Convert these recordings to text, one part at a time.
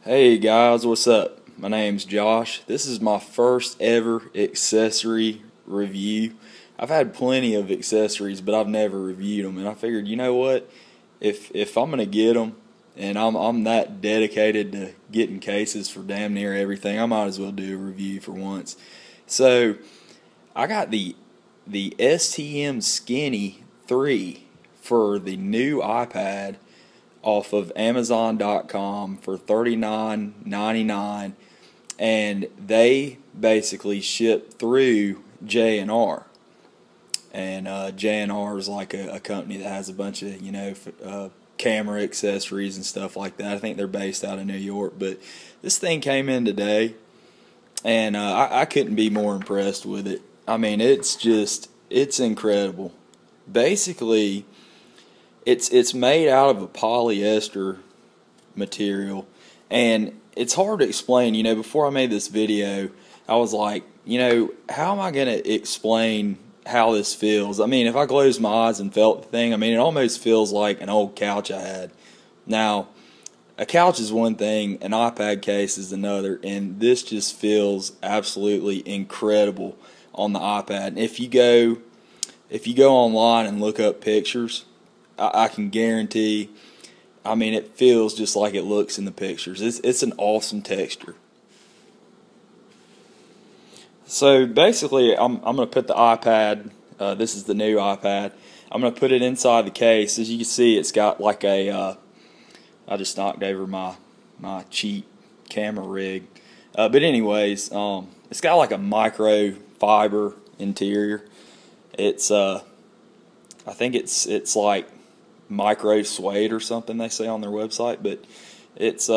Hey guys, what's up? My name's Josh. This is my first ever accessory review. I've had plenty of accessories, but I've never reviewed them, and I figured, you know what? If I'm gonna get them, and I'm that dedicated to getting cases for damn near everything, I might as well do a review for once. So I got the STM Skinny 3 for the new iPad off of Amazon.com for $39.99, and they basically ship through J&R. And J&R is like a company that has a bunch of camera accessories and stuff like that. I think they're based out of New York, but this thing came in today, and I couldn't be more impressed with it. I mean, it's incredible. Basically, it's made out of a polyester material, and it's hard to explain. Before I made this video, I was like, how am I going to explain how this feels? I mean, if I closed my eyes and felt the thing, it almost feels like an old couch I had. Now, a couch is one thing, an iPad case is another, and this just feels absolutely incredible on the iPad. And if you go online and look up pictures, I can guarantee, it feels just like it looks in the pictures. It's an awesome texture. So basically, I'm going to put the iPad, this is the new iPad, I'm going to put it inside the case. As you can see, it's got like I just knocked over my cheap camera rig. But anyways, it's got like a microfiber interior. It's I think it's like micro suede or something they say on their website, but it's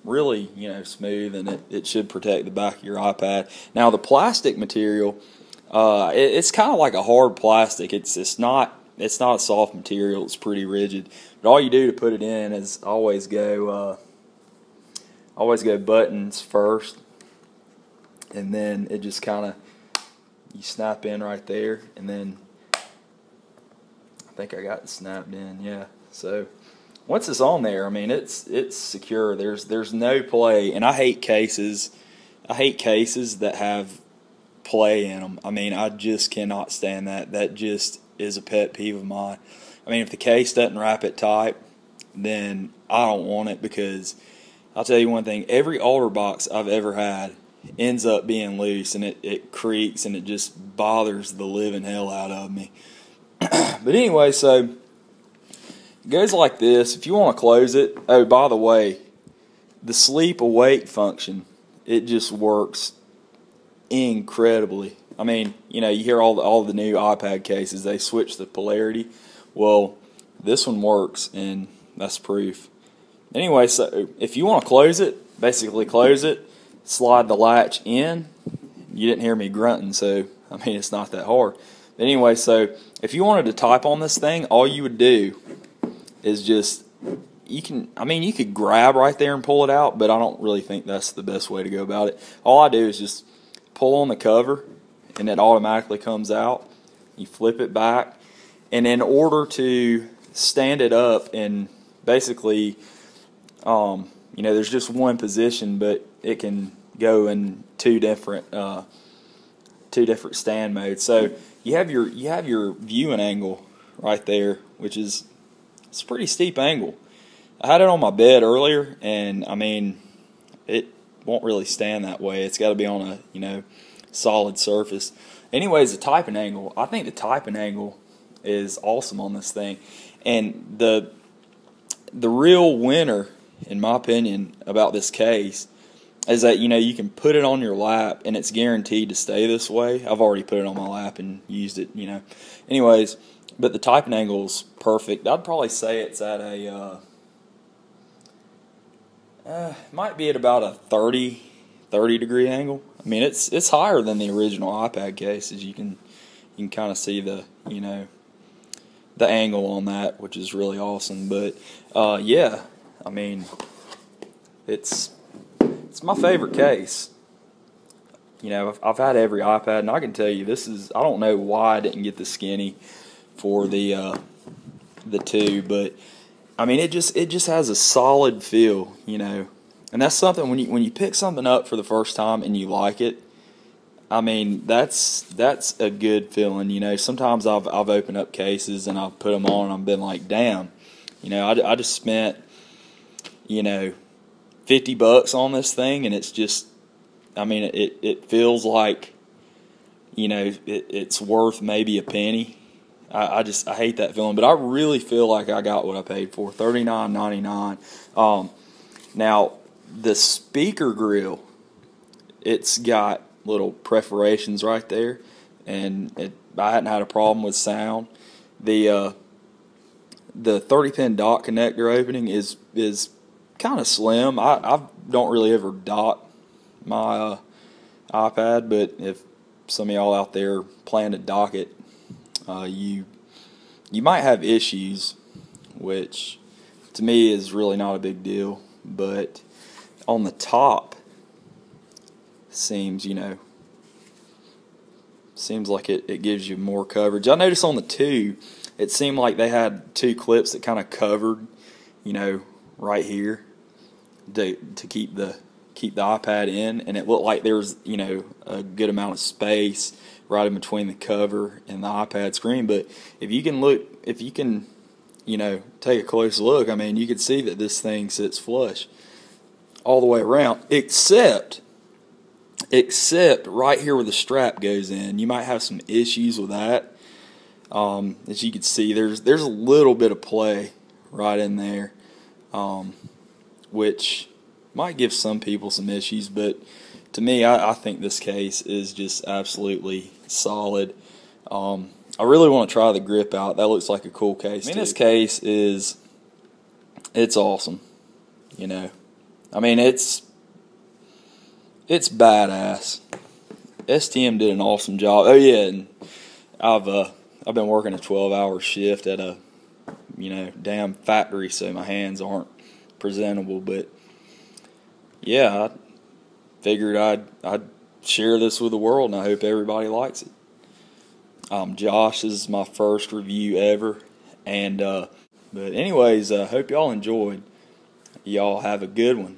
really smooth, and it should protect the back of your iPad. Now the plastic material, it's kind of like a hard plastic. It's not a soft material. It's pretty rigid. But all you do to put it in is always go buttons first, and then it just kind of, you snap in right there, and then I think I got it snapped in, yeah. So once it's on there, it's secure. There's no play, and I hate cases. I hate cases that have play in them. I just cannot stand that. That just is a pet peeve of mine. If the case doesn't wrap it tight, then I don't want it, because I'll tell you one thing, every altar box I've ever had ends up being loose, and it creaks, and it just bothers the living hell out of me. But anyway, so it goes like this. If you want to close it, oh, by the way, the sleep awake function, it just works incredibly. You hear all the new iPad cases, they switch the polarity. Well, this one works, and that's proof. Anyway, so if you want to close it, basically close it, slide the latch in. You didn't hear me grunting, so it's not that hard. Anyway, so if you wanted to type on this thing, all you would do is just, you could grab right there and pull it out, but I don't really think that's the best way to go about it. All I do is just pull on the cover, and it automatically comes out. You flip it back, and in order to stand it up, and basically, there's just one position, but it can go in two different stand modes. So you have your viewing angle right there, which is, it's a pretty steep angle. I had it on my bed earlier, and it won't really stand that way. It's got to be on a solid surface. Anyways, the typing angle, I think the typing angle is awesome on this thing, and the real winner, in my opinion, about this case is that you can put it on your lap, and it's guaranteed to stay this way. I've already put it on my lap and used it, Anyways, but the typing angle is perfect. I'd probably say it's at a might be at about a 30 degree angle. It's higher than the original iPad case, as you can kind of see the the angle on that, which is really awesome. But yeah, it's my favorite case. I've had every iPad, and I can tell you, I don't know why I didn't get the Skinny for the 2, but I mean, it just has a solid feel, you know. And that's something when you pick something up for the first time and you like it. I mean, that's a good feeling, you know. Sometimes I've opened up cases and I've put them on and I've been like, damn, you know, I just spent, you know, $50 on this thing, and it's just, I mean, it feels like, you know, it's worth maybe a penny. I hate that feeling, but I really feel like I got what I paid for, $39.99. Now the speaker grill, it's got little perforations right there, and I hadn't had a problem with sound. The 30-pin dock connector opening is kind of slim. I don't really ever dock my iPad, but if some of y'all out there plan to dock it, you might have issues, which to me is really not a big deal. But on the top, seems like it gives you more coverage. I noticed on the two, it seemed like they had two clips that kind of covered, you know, right here to keep the iPad in, and it looked like there was, you know, a good amount of space right in between the cover and the iPad screen. But if you can, you know, take a close look, I mean, you can see that this thing sits flush all the way around, except right here where the strap goes in. You might have some issues with that. As you can see, there's a little bit of play right in there, which might give some people some issues, but to me, I think this case is just absolutely solid. I really want to try the grip out. That looks like a cool case. I mean, this case it's awesome. You know, I mean, it's badass. STM did an awesome job. Oh yeah, and I've been working a 12-hour shift at a, you know, damn factory, so my hands aren't presentable. But yeah, I figured I'd share this with the world, and I hope everybody likes it. Josh, this is my first review ever, and but anyways, hope y'all enjoyed. Y'all have a good one.